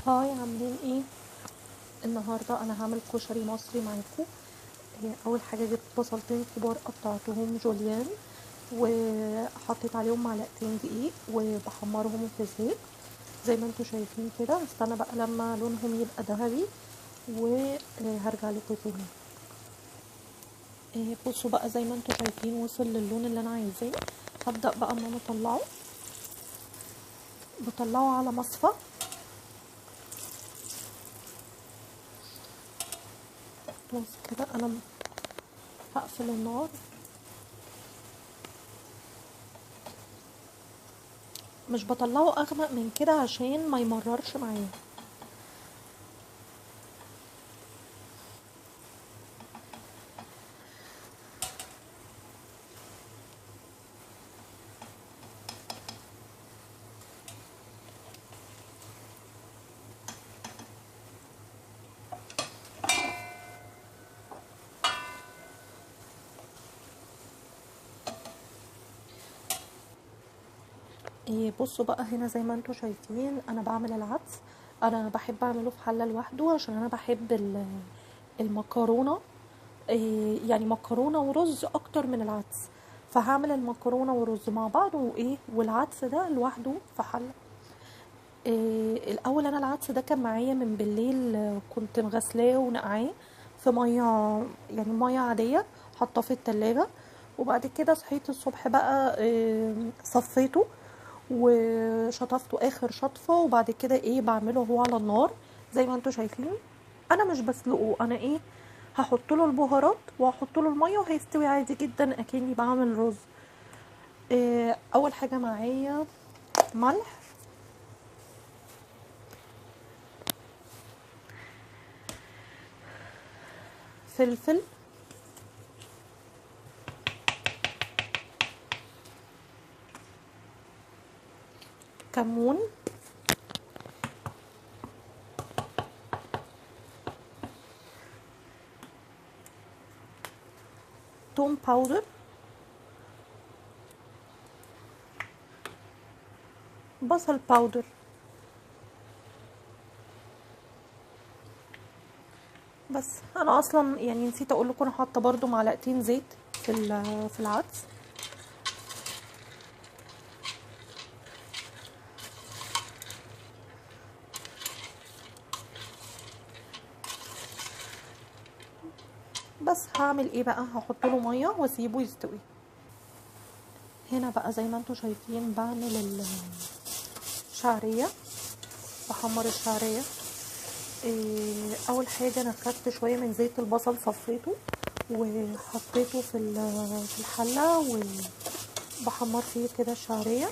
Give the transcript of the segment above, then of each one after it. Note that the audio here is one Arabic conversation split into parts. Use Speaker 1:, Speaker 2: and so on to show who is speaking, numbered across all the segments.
Speaker 1: هاي، عاملين ايه؟ النهارده انا هعمل كشري مصري معاكم. اول حاجه جبت بصلتين كبار قطعتهم جوليان، وحطيت عليهم معلقتين دقيق وبحمرهم في زيت زي ما انتوا شايفين كده. استنى بقى لما لونهم يبقى ذهبي وهرجع لكم تاني. بصوا بقى زي ما انتوا شايفين وصل للون اللي انا عايزاه. هبدأ بقى ان انا بطلعه على مصفى. بس كده انا هقفل النار. مش بطلعه اغمق من كده عشان ما يمررش معايا. بصوا بقى هنا زي ما انتوا شايفين انا بعمل العدس. انا بحب اعمله في حله لوحده عشان انا بحب المكرونه. يعني مكرونه ورز اكتر من العدس، فهعمل المكرونه والرز مع بعض والعدس ده لوحده في حله. الاول انا العدس ده كان معايا من بالليل، كنت مغسلاه ونقعاه في ميه، يعني ميه عاديه، حطاه في التلاجة. وبعد كده صحيت الصبح بقى، صفيته وشطفته اخر شطفه. وبعد كده بعمله هو على النار زي ما انتوا شايفين. انا مش بسلقه، انا هحط له البهارات وهحط له الميه وهيستوي عادي جدا اكني بعمل رز. اول حاجه معايا ملح، فلفل، كمون، توم باودر، بصل باودر. بس انا اصلا يعني نسيت اقول لكم انا حاطه برضو معلقتين زيت في العدس. بس هعمل ايه بقى، هحط له ميه واسيبه يستوي. هنا بقى زي ما انتوا شايفين بعمل الشعريه، بحمر الشعريه. اول حاجه انا خدت شويه من زيت البصل صفيته وحطيته في الحله وبحمر فيه كده الشعريه.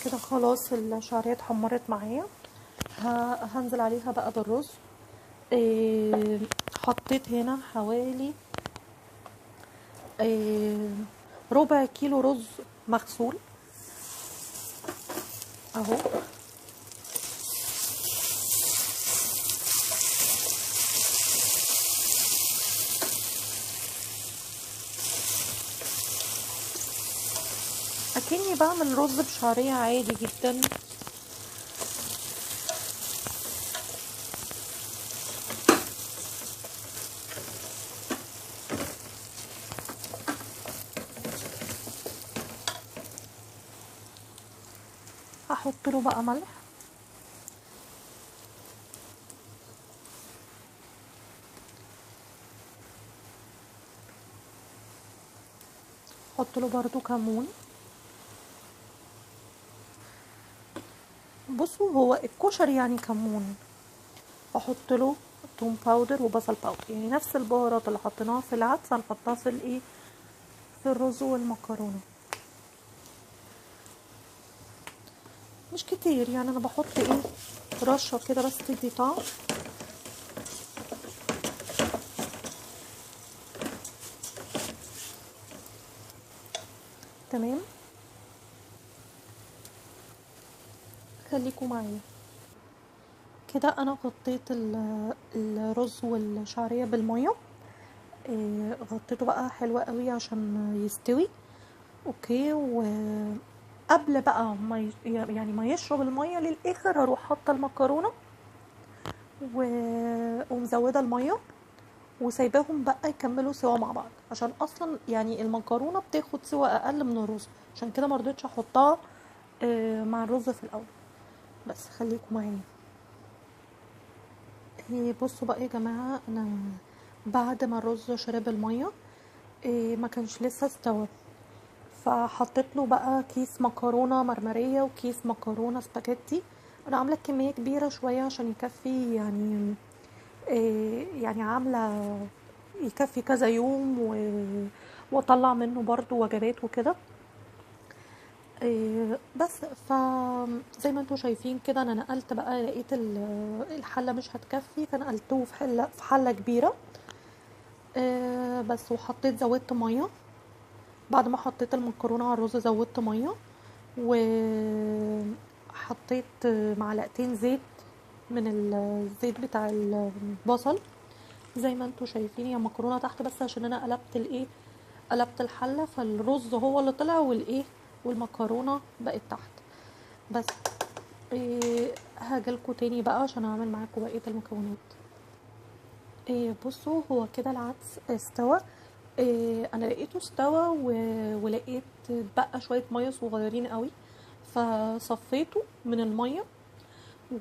Speaker 1: كده خلاص الشعريه اتحمرت معايا. هنزل عليها بقى بالرز. إيه حطيت هنا حوالي ربع كيلو رز مغسول اهو. اكني بعمل رز بشعرية عادي جدا. هحط له بقى ملح، احط له برضو كمون. بصوا هو الكشري يعني كمون. احط له توم باودر وبصل باودر، يعني نفس البهارات اللي حطيناها في العدس هنحطها في الرز والمكرونه. مش كتير، يعني انا بحط رشه كده بس تدي طعم. تمام، خليكم معايا. كده انا غطيت الرز الرز والشعريه بالميه. غطيته بقى حلوة قوي عشان يستوي. اوكي، وقبل بقى يعني ما يشرب الميه للاخر هروح حاطه المكرونه و... ومزوده الميه وسايباهم بقى يكملوا سوا مع بعض، عشان اصلا يعني المكرونه بتاخد سوا اقل من الرز، عشان كده ما رضيتش احطها مع الرز في الاول. بس خليكم معايا. بصوا بقى يا جماعه، انا بعد ما الرز شرب الميه ما كانش لسه استوى، فحطيت له بقى كيس مكرونه مرمريه وكيس مكرونه سباجيتي. انا عامله كميه كبيره شويه عشان يكفي يعني يعني عامله يكفي كذا يوم واطلع منه برضو وجبات وكده. بس زي ما انتوا شايفين كده، انا نقلت بقى، لقيت الحله مش هتكفي فنقلته في حله كبيره. بس وحطيت زودت ميه. بعد ما حطيت المكرونه على الرز زودت ميه وحطيت معلقتين زيت من الزيت بتاع البصل. زي ما انتوا شايفين هي مكرونه تحت، بس عشان انا قلبت الحله، فالرز هو اللي طلع والمكرونه بقت تحت بس. هاجيلكوا تاني بقى عشان اعمل معاكم بقيه المكونات. بصوا، هو كده العدس استوى. انا لقيته استوى ولقيت بقى شويه ميه صغيرين قوي، فصفيته من الميه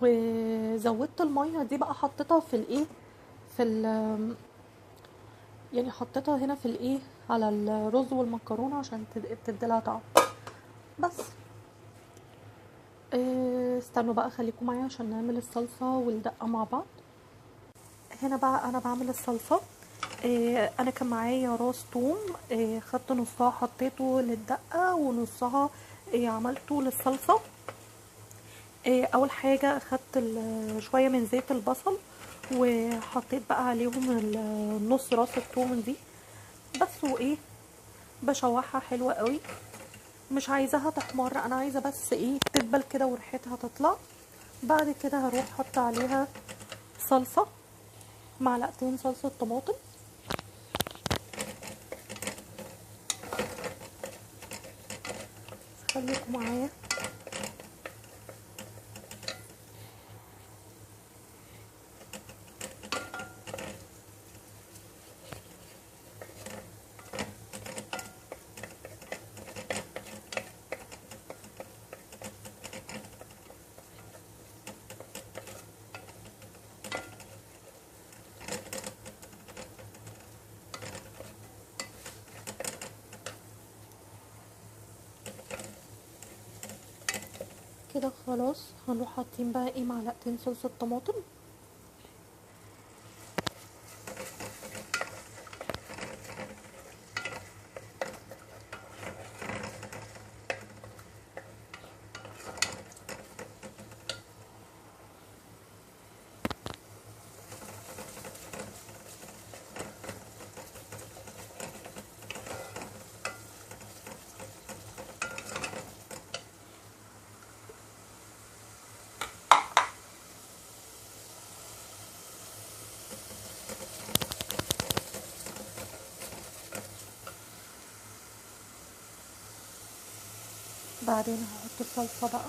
Speaker 1: وزودت الميه دي بقى، حطيتها في في ال يعني حطيتها هنا في على الرز والمكرونه عشان تديلها طعم بس. استنوا بقى، خليكم معايا عشان نعمل الصلصه والدقه مع بعض. هنا بقى انا بعمل الصلصه. انا كان معايا راس توم، خدت نصها حطيته للدقه ونصها عملته للصلصه. اول حاجه اخدت شويه من زيت البصل وحطيت بقى عليهم نص راس التوم دي بس، بشوحها حلوه قوي. مش عايزاها تحمر، انا عايزه بس تدبل كده وريحتها تطلع. بعد كده هروح احط عليها صلصه، معلقتين صلصه طماطم. خليكم معايا. كده خلاص، هنروح حاطين بقى معلقتين صلصه طماطم. بعدين هحط الصلصه بقى.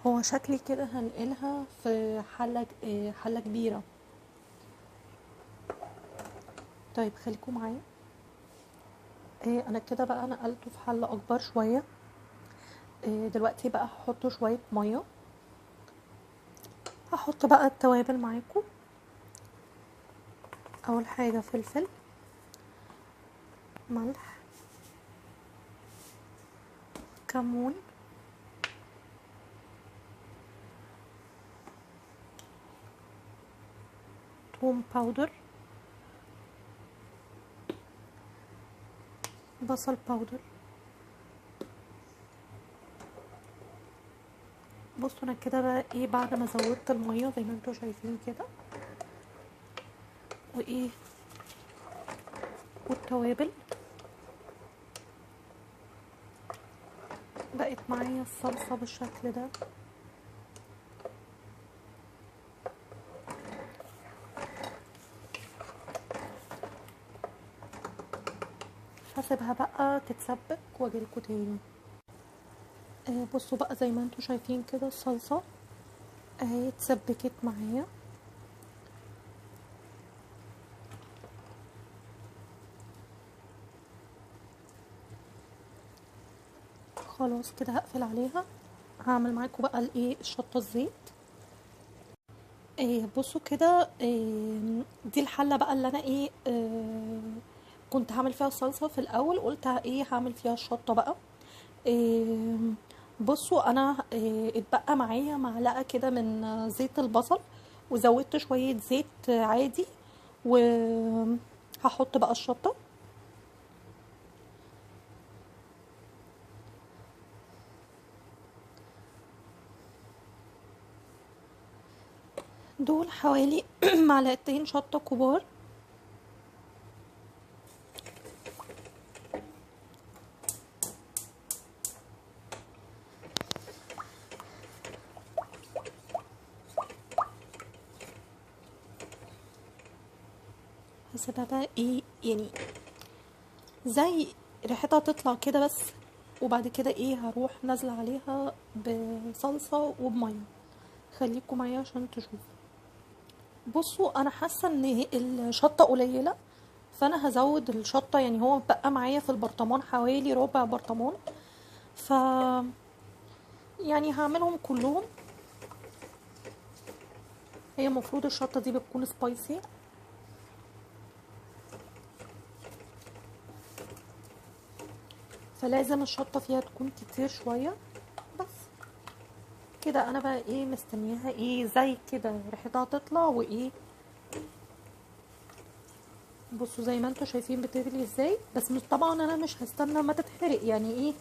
Speaker 1: هو شكلي كده هنقلها في حله كبيره. طيب خليكم معايا. انا كده بقى نقلته في حله اكبر شويه. دلوقتي بقى هحط شويه ميه. هحط بقى التوابل معاكم. اول حاجه فلفل، ملح، كمون، توم باودر، بصل باودر. بصوا انا كده بقى ايه بعد ما زودت الميه زي ما انتوا شايفين كده وايه والتوابل، بقت معايا الصلصه بالشكل ده. هسيبها بقى تتسبك واجيلكوا تاني. بصوا بقى زي ما انتوا شايفين كده الصلصه اهي اتسبكت معايا. خلاص كده هقفل عليها. هعمل معاكم بقى الايه الشطه الزيت. بصوا كده دي الحله بقى اللي انا ايه كنت هعمل فيها الصلصه في الاول، قلت ايه هعمل فيها الشطه بقى. إيه بصوا انا اتبقى معايا معلقه كده من زيت البصل، وزودت شويه زيت عادي، وهحط بقى الشطه. دول حوالي معلقتين شطه كبار. هسيبها بقى ايه يعني زي ريحتها تطلع كده بس، وبعد كده ايه هروح نازله عليها بصلصه وبميه. خليكم معايا عشان تشوفوا. بصوا انا حاسه ان الشطه قليله، فانا هزود الشطه. يعني هو بقى معايا في البرطمان حوالي ربع برطمان، ف يعني هعملهم كلهم. هي المفروض الشطه دي بتكون سبايسي، فلازم الشطه فيها تكون كتير شويه. بس كده انا بقى ايه مستنياها ايه زي كده ريحتها تطلع وايه. بصوا زي ما انتوا شايفين بتغلي ازاي، بس مش طبعا انا مش هستنى ما تتحرق، يعني ايه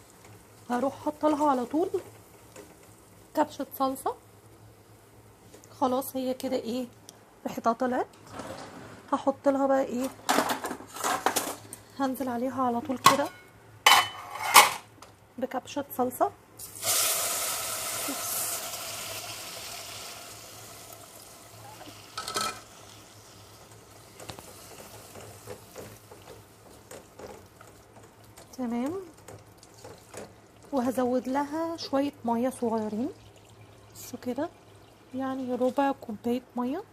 Speaker 1: هروح حاطه لها على طول كبشه صلصه. خلاص هي كده ايه ريحتها طلعت. هحط لها بقى ايه هنزل عليها على طول كده بكبشه صلصه. تمام. وهزود لها شويه ميه صغيرين بس كده، يعني ربع كوبايه ميه.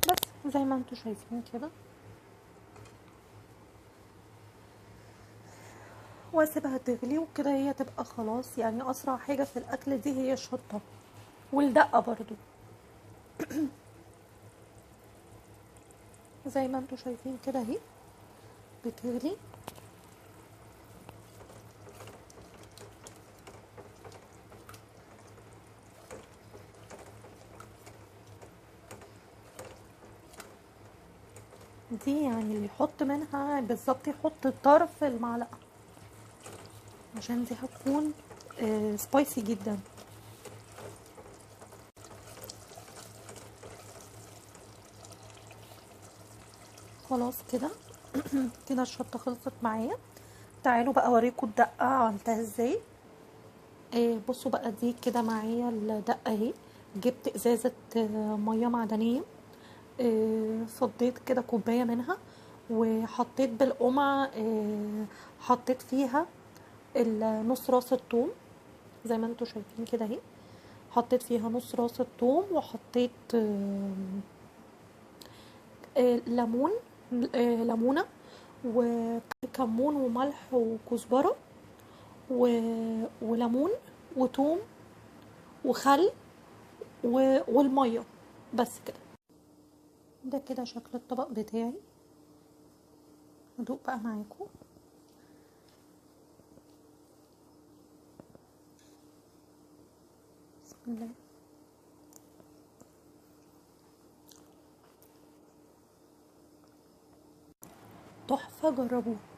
Speaker 1: بس زي ما انتوا شايفين كده، واسيبها تغلي وكده هي تبقى خلاص. يعني اسرع حاجه في الاكل دي هي الشطه والدقه برضو. زي ما انتوا شايفين كده اهي بتغلي. دي يعني اللي يحط منها بالظبط يحط طرف المعلقه، عشان دي هتكون سبايسي جدا. خلاص كده كده الشطه خلصت معايا. تعالوا بقى اوريكم الدقه عملتها ازاي. بصوا بقى دي كده معايا الدقه اهي. جبت ازازه ميه معدنيه، فضيت كده كوبايه منها، وحطيت بالقمع حطيت فيها نص راس الثوم زي ما انتوا شايفين كده اهي. حطيت فيها نص راس الثوم، وحطيت ليمون، ليمونه، وكمون وملح وكزبره وليمون وثوم وخل والميه. بس كده. ده كده شكل الطبق بتاعي. هدوق بقى معاكم. بسم الله. تحفة، جربوه.